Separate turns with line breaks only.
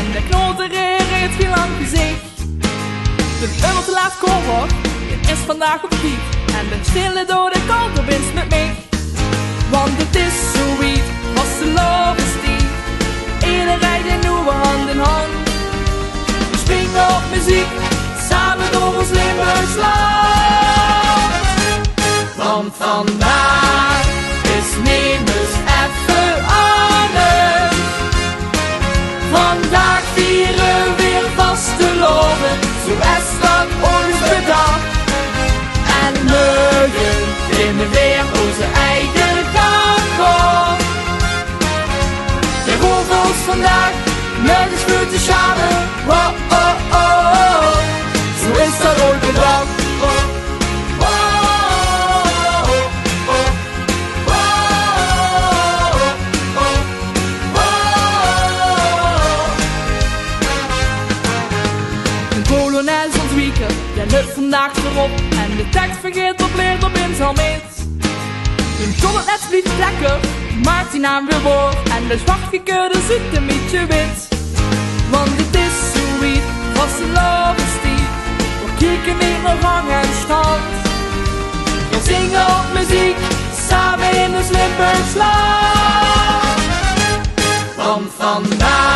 en de knotereer heeft veel lang gezicht. De ummel te laat komen, het is vandaag op diep. En de stille dode kant op is met mij. Want het is zoiets, was de Locatie. Iedereen rijdt nu hand in hand. We springen op muziek, samen door ons Limburgs land. Want vandaag is nemens even anders. Vandaag vieren we weer vasteloven, zo is dat ooit bedach. En morgen vinden we weer onze eigen gang op. De hoevels vandaag, morgen is voor te schamen. Oh, oh, oh, oh. Zo is dat ooit bedach. Ja, lukt vandaag erop en de tekst vergeet op leert op in zal mis. Toen kon het net niet lekker, maakt die naam weer woord. En de zwartgekeurde ziet een beetje wit. Want het is zoiets, was de Locatie. We kieken niet naar rang en stand. We zingen op muziek, samen in de Limburgs land. Want vandaag